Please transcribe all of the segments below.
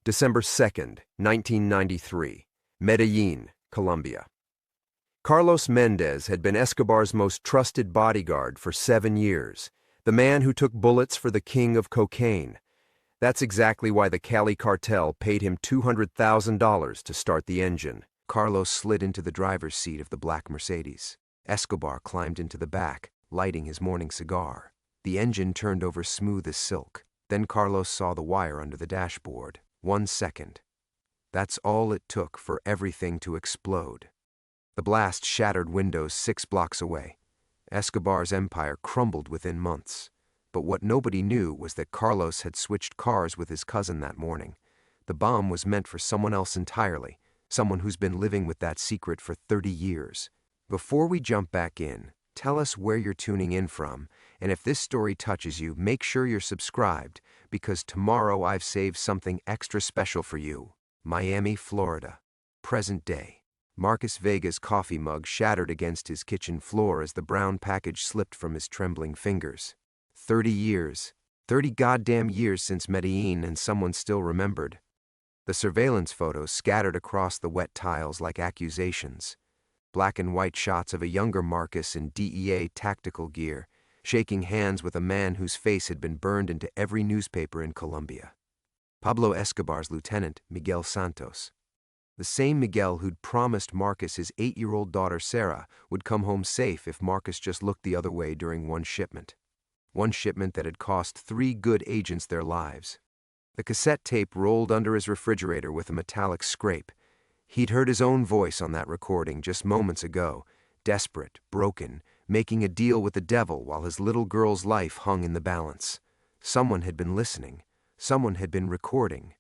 December 2nd, 1993, Medellin, Colombia. Carlos Mendez had been Escobar's most trusted bodyguard for 7 years, the man who took bullets for the king of cocaine. That's exactly why the Cali cartel paid him $200,000 to start the engine. Carlos slid into the driver's seat of the black Mercedes. Escobar climbed into the back, lighting his morning cigar. The engine turned over smooth as silk. Then Carlos saw the wire under the dashboard. 1 second. That's all it took for everything to explode. The blast shattered windows 6 blocks away. Escobar's empire crumbled within months. But what nobody knew was that Carlos had switched cars with his cousin that morning. The bomb was meant for someone else entirely, someone who's been living with that secret for 30 years. Before we jump back in, tell us where you're tuning in from, and if this story touches you, make sure you're subscribed, because tomorrow I've saved something extra special for you. Miami, Florida. Present day. Marcus Vega's coffee mug shattered against his kitchen floor as the brown package slipped from his trembling fingers. 30 years. 30 goddamn years since Medellin, and someone still remembered. The surveillance photos scattered across the wet tiles like accusations. Black and white shots of a younger Marcus in DEA tactical gear, shaking hands with a man whose face had been burned into every newspaper in Colombia. Pablo Escobar's lieutenant, Miguel Santos. The same Miguel who'd promised Marcus his 8-year-old daughter Sarah would come home safe if Marcus just looked the other way during one shipment. One shipment that had cost 3 good agents their lives. The cassette tape rolled under his refrigerator with a metallic scrape. He'd heard his own voice on that recording just moments ago, desperate, broken, making a deal with the devil while his little girl's life hung in the balance. Someone had been listening. Someone had been recording.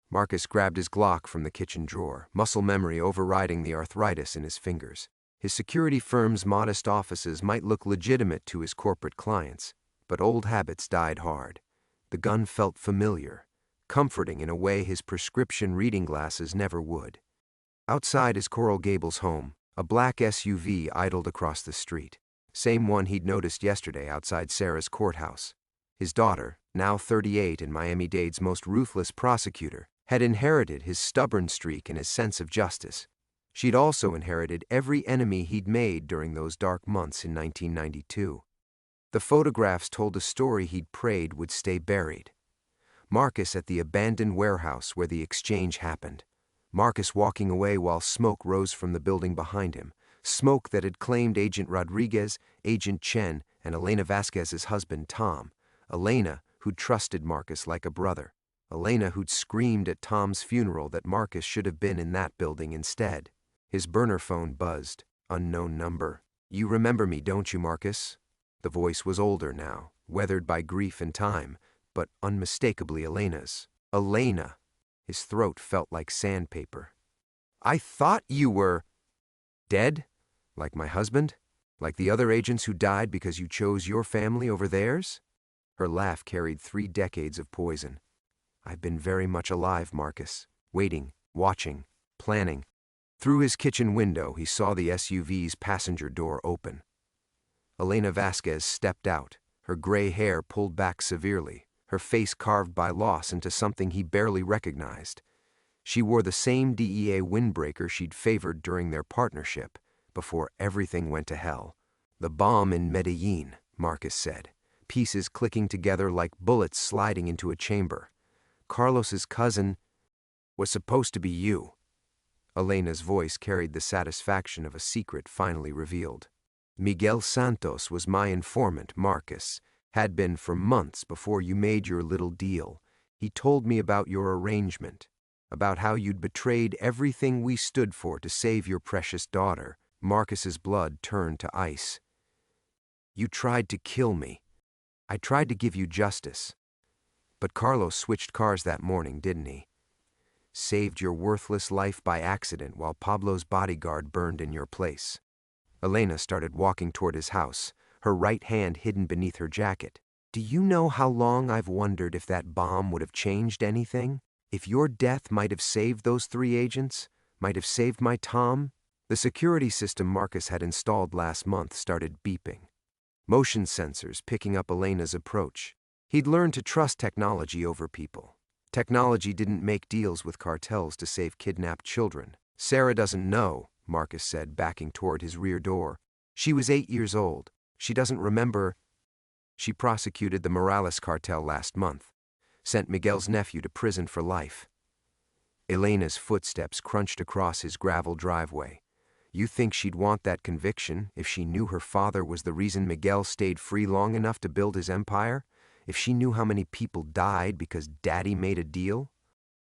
Marcus grabbed his Glock from the kitchen drawer, muscle memory overriding the arthritis in his fingers. His security firm's modest offices might look legitimate to his corporate clients, but old habits died hard. The gun felt familiar, comforting in a way his prescription reading glasses never would. Outside his Coral Gables home, a black SUV idled across the street, same one he'd noticed yesterday outside Sarah's courthouse. His daughter, now 38 and Miami-Dade's most ruthless prosecutor, had inherited his stubborn streak and his sense of justice. She'd also inherited every enemy he'd made during those dark months in 1992. The photographs told a story he'd prayed would stay buried. Marcus at the abandoned warehouse where the exchange happened. Marcus walking away while smoke rose from the building behind him, smoke that had claimed Agent Rodriguez, Agent Chen, and Elena Vasquez's husband Tom. Elena, who'd trusted Marcus like a brother. Elena who'd screamed at Tom's funeral that Marcus should have been in that building instead. His burner phone buzzed. Unknown number. "You remember me, don't you, Marcus?" The voice was older now, weathered by grief and time, but unmistakably Elena's. Elena! His throat felt like sandpaper. "I thought you were dead? Like my husband? Like the other agents who died because you chose your family over theirs?" Her laugh carried 3 decades of poison. "I've been very much alive, Marcus. Waiting, watching, planning." Through his kitchen window, he saw the SUV's passenger door open. Elena Vasquez stepped out, her gray hair pulled back severely, her face carved by loss into something he barely recognized. She wore the same DEA windbreaker she'd favored during their partnership, before everything went to hell. "The bomb in Medellin," Marcus said, pieces clicking together like bullets sliding into a chamber. "Carlos's cousin was supposed to be you." Elena's voice carried the satisfaction of a secret finally revealed. "Miguel Santos was my informant, Marcus. Had been for months before you made your little deal. He told me about your arrangement, about how you'd betrayed everything we stood for to save your precious daughter." Marcus's blood turned to ice. "You tried to kill me. I tried to give you justice. But Carlos switched cars that morning, didn't he? Saved your worthless life by accident while Pablo's bodyguard burned in your place." Elena started walking toward his house, her right hand hidden beneath her jacket. "Do you know how long I've wondered if that bomb would have changed anything? If your death might have saved those 3 agents? Might have saved my Tom?" The security system Marcus had installed last month started beeping. Motion sensors picking up Elena's approach. He'd learned to trust technology over people. Technology didn't make deals with cartels to save kidnapped children. Sarah doesn't know, Marcus said, backing toward his rear door. She was 8 years old. She doesn't remember. She prosecuted the Morales cartel last month, sent Miguel's nephew to prison for life. Elena's footsteps crunched across his gravel driveway. You think she'd want that conviction if she knew her father was the reason Miguel stayed free long enough to build his empire? If she knew how many people died because Daddy made a deal?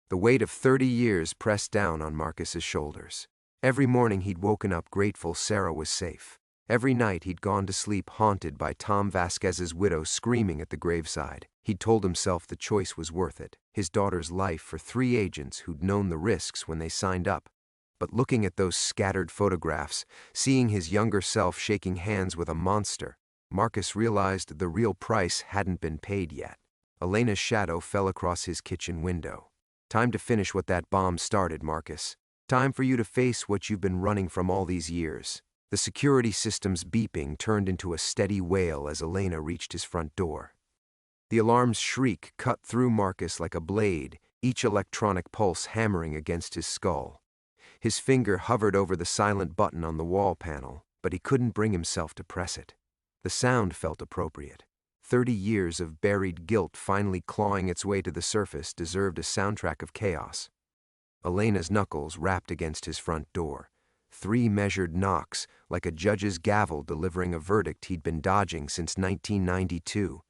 The weight of 30 years pressed down on Marcus's shoulders. Every morning he'd woken up grateful Sarah was safe. Every night he'd gone to sleep haunted by Tom Vasquez's widow screaming at the graveside. He'd told himself the choice was worth it, his daughter's life for 3 agents who'd known the risks when they signed up. But looking at those scattered photographs, seeing his younger self shaking hands with a monster, Marcus realized the real price hadn't been paid yet. Elena's shadow fell across his kitchen window. Time to finish what that bomb started, Marcus. Time for you to face what you've been running from all these years. The security system's beeping turned into a steady wail as Elena reached his front door. The alarm's shriek cut through Marcus like a blade, each electronic pulse hammering against his skull. His finger hovered over the silent button on the wall panel, but he couldn't bring himself to press it. The sound felt appropriate. 30 years of buried guilt finally clawing its way to the surface deserved a soundtrack of chaos. Elena's knuckles rapped against his front door. 3 measured knocks, like a judge's gavel delivering a verdict he'd been dodging since 1992.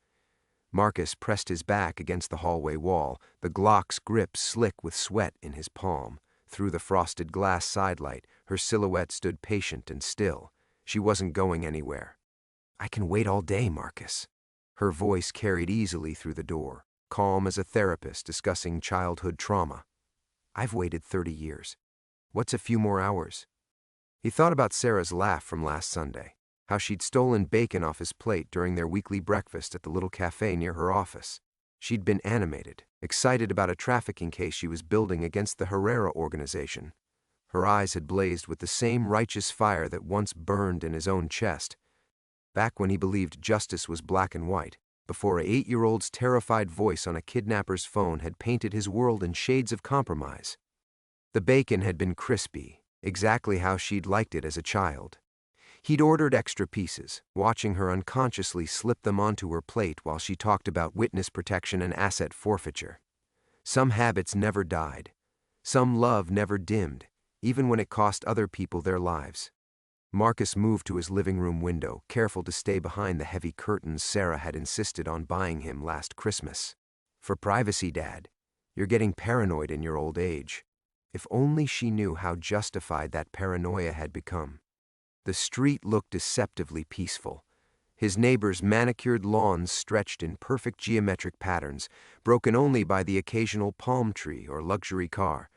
Marcus pressed his back against the hallway wall, the Glock's grip slick with sweat in his palm. Through the frosted glass sidelight, her silhouette stood patient and still. She wasn't going anywhere. I can wait all day, Marcus. Her voice carried easily through the door, calm as a therapist discussing childhood trauma. I've waited 30 years. What's a few more hours? He thought about Sarah's laugh from last Sunday, how she'd stolen bacon off his plate during their weekly breakfast at the little cafe near her office. She'd been animated, excited about a trafficking case she was building against the Herrera organization. Her eyes had blazed with the same righteous fire that once burned in his own chest, back when he believed justice was black and white, before an 8-year-old's terrified voice on a kidnapper's phone had painted his world in shades of compromise. The bacon had been crispy, exactly how she'd liked it as a child. He'd ordered extra pieces, watching her unconsciously slip them onto her plate while she talked about witness protection and asset forfeiture. Some habits never died. Some love never dimmed, even when it cost other people their lives. Marcus moved to his living room window, careful to stay behind the heavy curtains Sarah had insisted on buying him last Christmas. For privacy, Dad. You're getting paranoid in your old age. If only she knew how justified that paranoia had become. The street looked deceptively peaceful. His neighbors' manicured lawns stretched in perfect geometric patterns, broken only by the occasional palm tree or luxury car.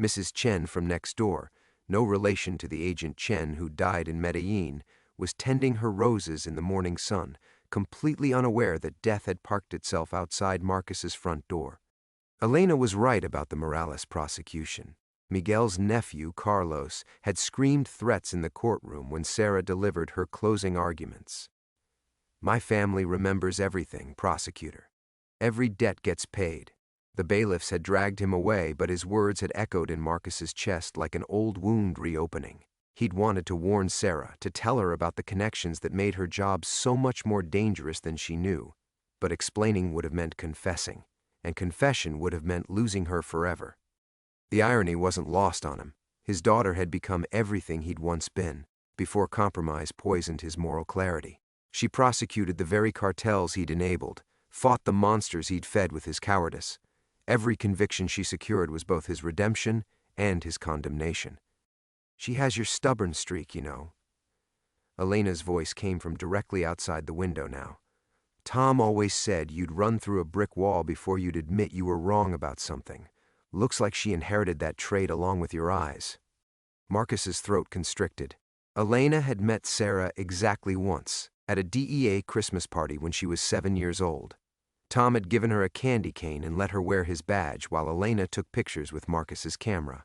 Mrs. Chen from next door, no relation to the Agent Chen who died in Medellin, was tending her roses in the morning sun, completely unaware that death had parked itself outside Marcus's front door. Elena was right about the Morales prosecution. Miguel's nephew, Carlos, had screamed threats in the courtroom when Sarah delivered her closing arguments. My family remembers everything, prosecutor. Every debt gets paid. The bailiffs had dragged him away, but his words had echoed in Marcus's chest like an old wound reopening. He'd wanted to warn Sarah, to tell her about the connections that made her job so much more dangerous than she knew. But explaining would have meant confessing, and confession would have meant losing her forever. The irony wasn't lost on him. His daughter had become everything he'd once been, before compromise poisoned his moral clarity. She prosecuted the very cartels he'd enabled, fought the monsters he'd fed with his cowardice. Every conviction she secured was both his redemption and his condemnation. She has your stubborn streak, you know. Elena's voice came from directly outside the window now. Tom always said you'd run through a brick wall before you'd admit you were wrong about something. Looks like she inherited that trait along with your eyes. Marcus's throat constricted. Elena had met Sarah exactly once, at a DEA Christmas party when she was 7 years old. Tom had given her a candy cane and let her wear his badge while Elena took pictures with Marcus's camera.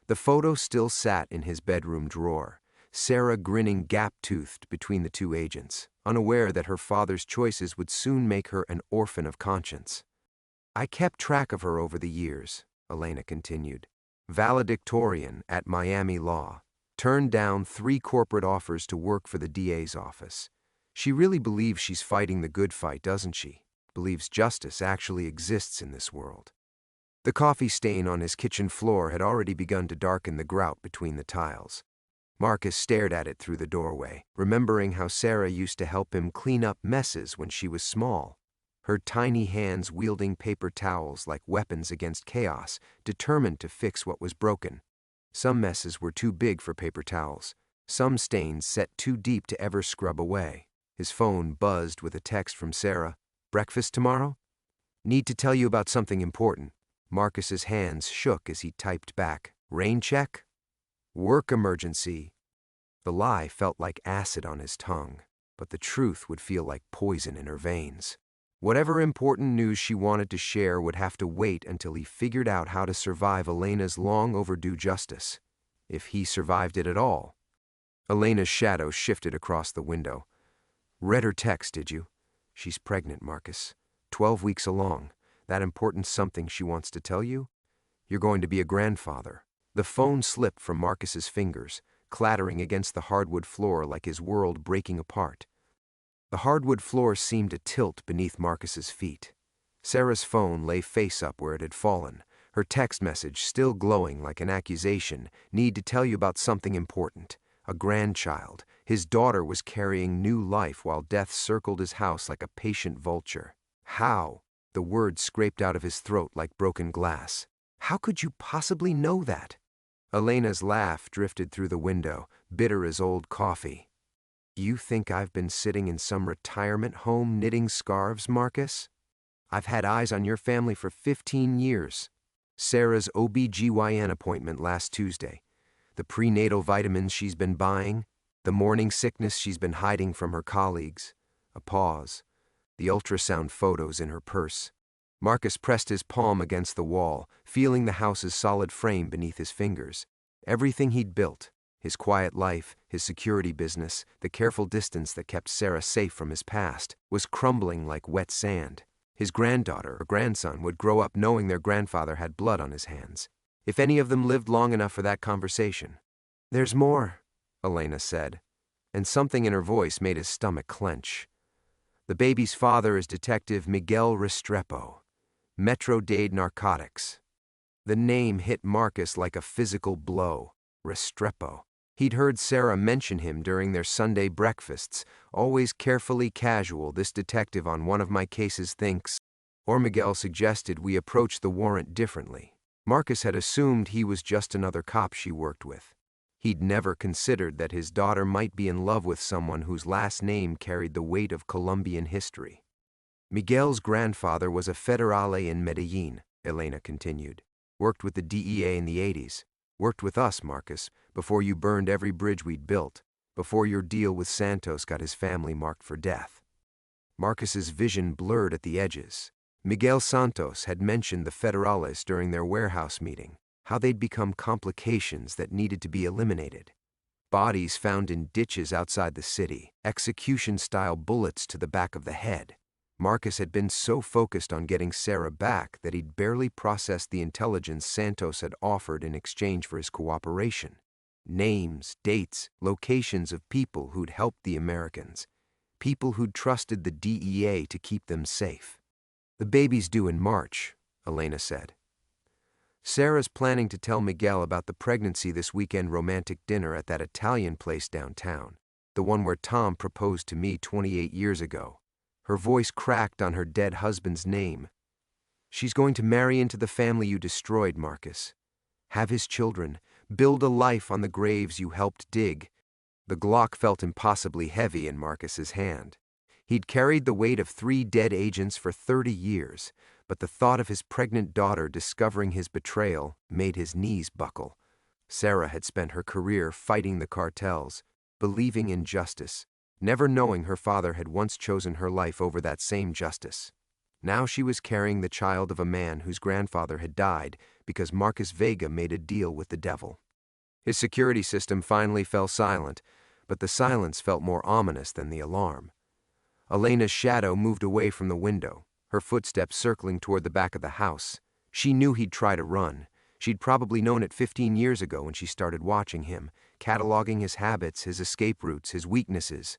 The photo still sat in his bedroom drawer, Sarah grinning gap-toothed between the 2 agents, unaware that her father's choices would soon make her an orphan of conscience. I kept track of her over the years, Elena continued. Valedictorian at Miami Law. Turned down 3 corporate offers to work for the DA's office. She really believes she's fighting the good fight, doesn't she? Believes justice actually exists in this world. The coffee stain on his kitchen floor had already begun to darken the grout between the tiles. Marcus stared at it through the doorway, remembering how Sarah used to help him clean up messes when she was small. Her tiny hands wielding paper towels like weapons against chaos, determined to fix what was broken. Some messes were too big for paper towels, some stains set too deep to ever scrub away. His phone buzzed with a text from Sarah. Breakfast tomorrow? Need to tell you about something important. Marcus's hands shook as he typed back. Rain check? Work emergency. The lie felt like acid on his tongue, but the truth would feel like poison in her veins. Whatever important news she wanted to share would have to wait until he figured out how to survive Elena's long overdue justice. If he survived it at all. Elena's shadow shifted across the window. Read her text, did you? She's pregnant, Marcus. 12 weeks along. That important something she wants to tell you? You're going to be a grandfather. The phone slipped from Marcus's fingers, clattering against the hardwood floor like his world breaking apart. The hardwood floor seemed to tilt beneath Marcus's feet. Sarah's phone lay face up where it had fallen, her text message still glowing like an accusation. Need to tell you about something important. A grandchild. His daughter was carrying new life while death circled his house like a patient vulture. How? The words scraped out of his throat like broken glass. How could you possibly know that? Elena's laugh drifted through the window, bitter as old coffee. You think I've been sitting in some retirement home knitting scarves, Marcus? I've had eyes on your family for 15 years. Sarah's OB/GYN appointment last Tuesday. The prenatal vitamins she's been buying. The morning sickness she's been hiding from her colleagues. A pause. The ultrasound photos in her purse. Marcus pressed his palm against the wall, feeling the house's solid frame beneath his fingers. Everything he'd built, his quiet life, his security business, the careful distance that kept Sarah safe from his past, was crumbling like wet sand. His granddaughter or grandson would grow up knowing their grandfather had blood on his hands. If any of them lived long enough for that conversation. There's more, Elena said, and something in her voice made his stomach clench. The baby's father is Detective Miguel Restrepo, Metro-Dade Narcotics. The name hit Marcus like a physical blow. Restrepo. He'd heard Sarah mention him during their Sunday breakfasts, always carefully casual. This detective on one of my cases thinks, or Miguel suggested we approach the warrant differently. Marcus had assumed he was just another cop she worked with. He'd never considered that his daughter might be in love with someone whose last name carried the weight of Colombian history. Miguel's grandfather was a federale in Medellin, Elena continued. Worked with the DEA in the 80s. Worked with us, Marcus, before you burned every bridge we'd built, before your deal with Santos got his family marked for death. Marcus's vision blurred at the edges. Miguel Santos had mentioned the federales during their warehouse meeting, how they'd become complications that needed to be eliminated. Bodies found in ditches outside the city, execution-style bullets to the back of the head. Marcus had been so focused on getting Sarah back that he'd barely processed the intelligence Santos had offered in exchange for his cooperation. Names, dates, locations of people who'd helped the Americans. People who'd trusted the DEA to keep them safe. The baby's due in March, Elena said. Sarah's planning to tell Miguel about the pregnancy this weekend romantic dinner at that Italian place downtown, the one where Tom proposed to me 28 years ago. Her voice cracked on her dead husband's name. She's going to marry into the family you destroyed, Marcus. Have his children, build a life on the graves you helped dig. The Glock felt impossibly heavy in Marcus's hand. He'd carried the weight of 3 dead agents for 30 years, but the thought of his pregnant daughter discovering his betrayal made his knees buckle. Sarah had spent her career fighting the cartels, believing in justice, never knowing her father had once chosen her life over that same justice. Now she was carrying the child of a man whose grandfather had died because Marcus Vega made a deal with the devil. His security system finally fell silent, but the silence felt more ominous than the alarm. Elena's shadow moved away from the window, her footsteps circling toward the back of the house. She knew he'd try to run. She'd probably known it 15 years ago when she started watching him, cataloging his habits, his escape routes, his weaknesses.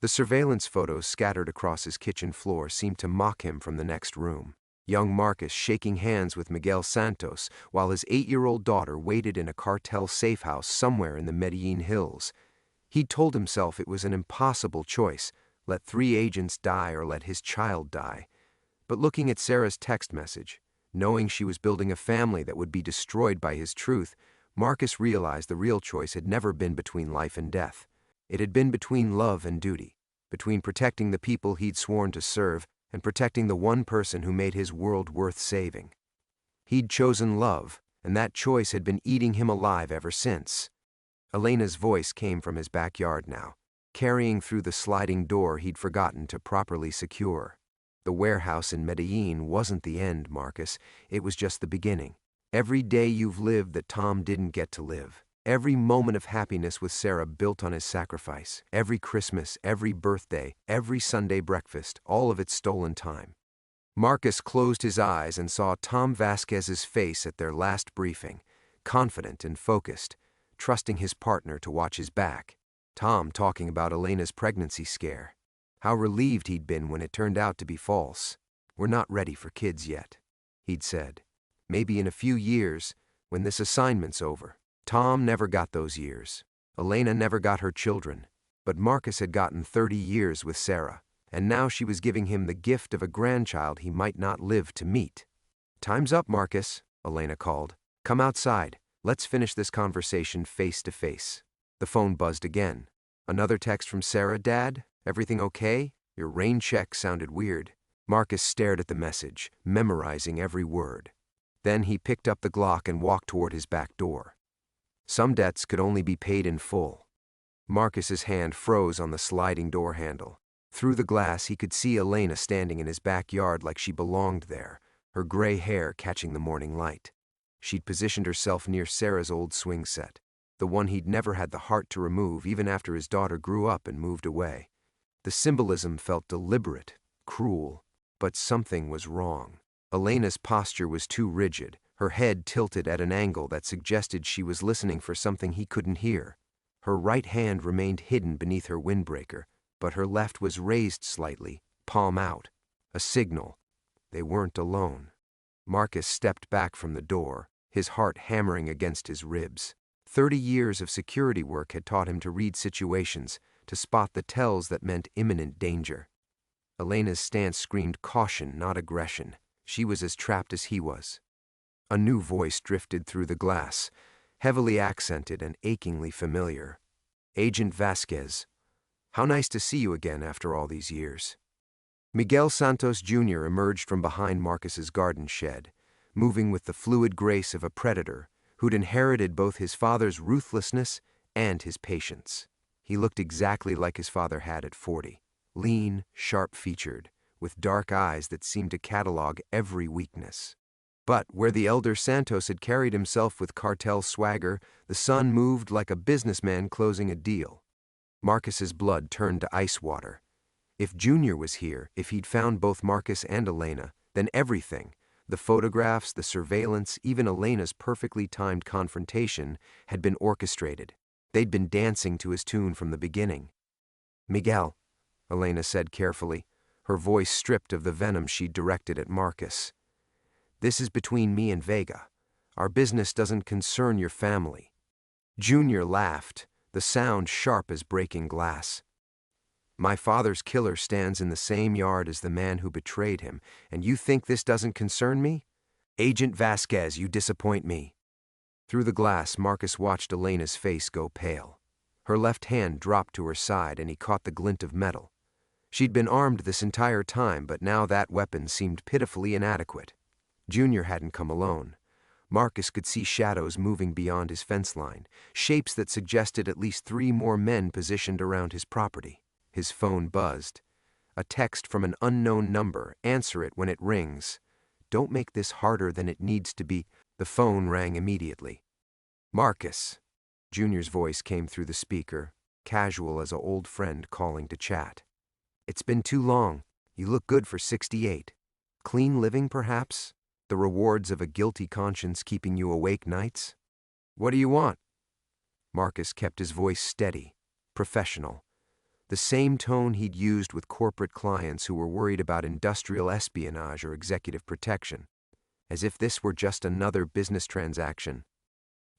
The surveillance photos scattered across his kitchen floor seemed to mock him from the next room. Young Marcus shaking hands with Miguel Santos while his 8-year-old daughter waited in a cartel safe house somewhere in the Medellin hills. He'd told himself it was an impossible choice, let 3 agents die or let his child die. But looking at Sarah's text message, knowing she was building a family that would be destroyed by his truth, Marcus realized the real choice had never been between life and death. It had been between love and duty, between protecting the people he'd sworn to serve and protecting the one person who made his world worth saving. He'd chosen love, and that choice had been eating him alive ever since. Elena's voice came from his backyard now, carrying through the sliding door he'd forgotten to properly secure. The warehouse in Medellin wasn't the end, Marcus. It was just the beginning. Every day you've lived that Tom didn't get to live. Every moment of happiness with Sarah built on his sacrifice. Every Christmas, every birthday, every Sunday breakfast, all of it stolen time. Marcus closed his eyes and saw Tom Vasquez's face at their last briefing, confident and focused, trusting his partner to watch his back. Tom talking about Elena's pregnancy scare. How relieved he'd been when it turned out to be false. "We're not ready for kids yet," he'd said. "Maybe in a few years, when this assignment's over." Tom never got those years. Elena never got her children. But Marcus had gotten 30 years with Sarah, and now she was giving him the gift of a grandchild he might not live to meet. "Time's up, Marcus," Elena called. "Come outside. Let's finish this conversation face to face." The phone buzzed again. Another text from Sarah. "Dad, everything okay? Your rain check sounded weird." Marcus stared at the message, memorizing every word. Then he picked up the Glock and walked toward his back door. Some debts could only be paid in full. Marcus's hand froze on the sliding door handle. Through the glass he could see Elena standing in his backyard like she belonged there, her gray hair catching the morning light. She'd positioned herself near Sarah's old swing set, the one he'd never had the heart to remove even after his daughter grew up and moved away. The symbolism felt deliberate, cruel, but something was wrong. Elena's posture was too rigid, her head tilted at an angle that suggested she was listening for something he couldn't hear. Her right hand remained hidden beneath her windbreaker, but her left was raised slightly, palm out. A signal. They weren't alone. Marcus stepped back from the door, his heart hammering against his ribs. 30 years of security work had taught him to read situations, to spot the tells that meant imminent danger. Elena's stance screamed caution, not aggression. She was as trapped as he was. A new voice drifted through the glass, heavily accented and achingly familiar. "Agent Vasquez, how nice to see you again after all these years." Miguel Santos Jr. emerged from behind Marcus's garden shed, moving with the fluid grace of a predator who'd inherited both his father's ruthlessness and his patience. He looked exactly like his father had at 40, lean, sharp-featured, with dark eyes that seemed to catalog every weakness. But where the elder Santos had carried himself with cartel swagger, the son moved like a businessman closing a deal. Marcus's blood turned to ice water. If Junior was here, if he'd found both Marcus and Elena, then everything, the photographs, the surveillance, even Elena's perfectly timed confrontation, had been orchestrated. They'd been dancing to his tune from the beginning. "Miguel," Elena said carefully, her voice stripped of the venom she'd directed at Marcus. "This is between me and Vega. Our business doesn't concern your family." Junior laughed, the sound sharp as breaking glass. "My father's killer stands in the same yard as the man who betrayed him, and you think this doesn't concern me? Agent Vasquez, you disappoint me." Through the glass, Marcus watched Elena's face go pale. Her left hand dropped to her side and he caught the glint of metal. She'd been armed this entire time, but now that weapon seemed pitifully inadequate. Junior hadn't come alone. Marcus could see shadows moving beyond his fence line, shapes that suggested at least 3 more men positioned around his property. His phone buzzed. A text from an unknown number. "Answer it when it rings. Don't make this harder than it needs to be." The phone rang immediately. "Marcus." Junior's voice came through the speaker, casual as an old friend calling to chat. "It's been too long. You look good for 68. Clean living, perhaps? The rewards of a guilty conscience keeping you awake nights? What do you want? Marcus kept his voice steady, professional. The same tone he'd used with corporate clients who were worried about industrial espionage or executive protection, as if this were just another business transaction.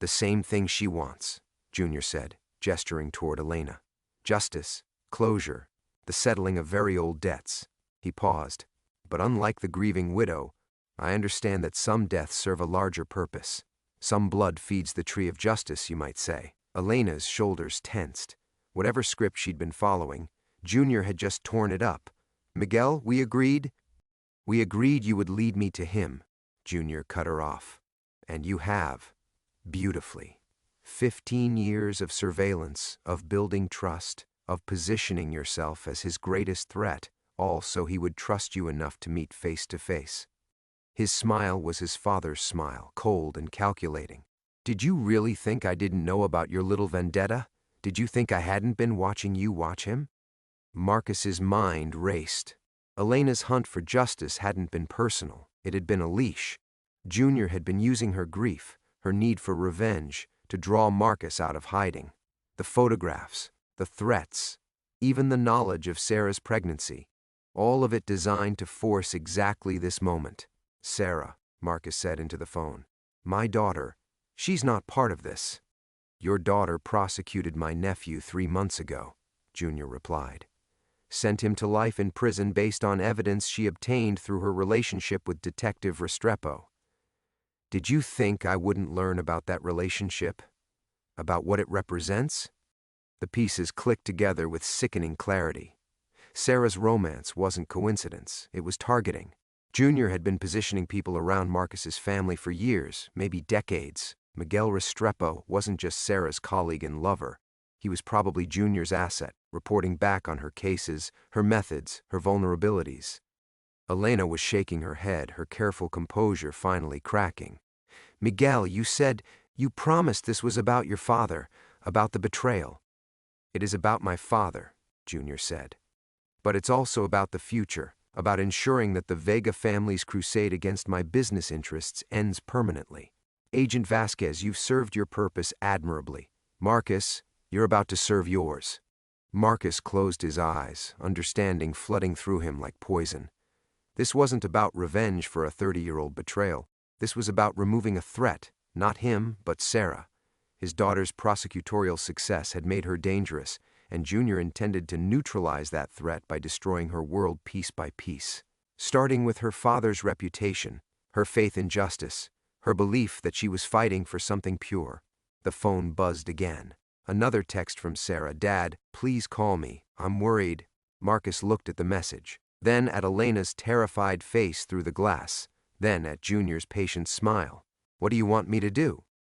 The same thing she wants, Junior said, gesturing toward Elena. Justice, closure, the settling of very old debts. He paused. But unlike the grieving widow, I understand that some deaths serve a larger purpose. Some blood feeds the tree of justice, you might say. Elena's shoulders tensed. Whatever script she'd been following, Junior had just torn it up. Miguel, we agreed you would lead me to him, Junior cut her off. And you have. Beautifully. 15 years of surveillance, of building trust, of positioning yourself as his greatest threat, all so he would trust you enough to meet face to face. His smile was his father's smile, cold and calculating. Did you really think I didn't know about your little vendetta? Did you think I hadn't been watching you watch him? Marcus's mind raced. Elena's hunt for justice hadn't been personal. It had been a leash. Junior had been using her grief, her need for revenge, to draw Marcus out of hiding. The photographs, the threats, even the knowledge of Sarah's pregnancy, all of it designed to force exactly this moment. Sarah, Marcus said into the phone. My daughter, she's not part of this. Your daughter prosecuted my nephew 3 months ago, Junior replied. Sent him to life in prison based on evidence she obtained through her relationship with Detective Restrepo. Did you think I wouldn't learn about that relationship? About what it represents? The pieces clicked together with sickening clarity. Sarah's romance wasn't coincidence, it was targeting. Junior had been positioning people around Marcus's family for years, maybe decades. Miguel Restrepo wasn't just Sarah's colleague and lover. He was probably Junior's asset, reporting back on her cases, her methods, her vulnerabilities. Elena was shaking her head, her careful composure finally cracking. Miguel, you promised this was about your father, about the betrayal. It is about my father, Junior said. But it's also about the future, about ensuring that the Vega family's crusade against my business interests ends permanently. Agent Vasquez, you've served your purpose admirably. Marcus, you're about to serve yours. Marcus closed his eyes, understanding flooding through him like poison. This wasn't about revenge for a 30-year-old betrayal. This was about removing a threat, not him, but Sarah. His daughter's prosecutorial success had made her dangerous, and Junior intended to neutralize that threat by destroying her world piece by piece. Starting with her father's reputation, her faith in justice, her belief that she was fighting for something pure. The phone buzzed again. Another text from Sarah. Dad, please call me. I'm worried. Marcus looked at the message, then at Elena's terrified face through the glass, then at Junior's patient smile. What do you want me to do?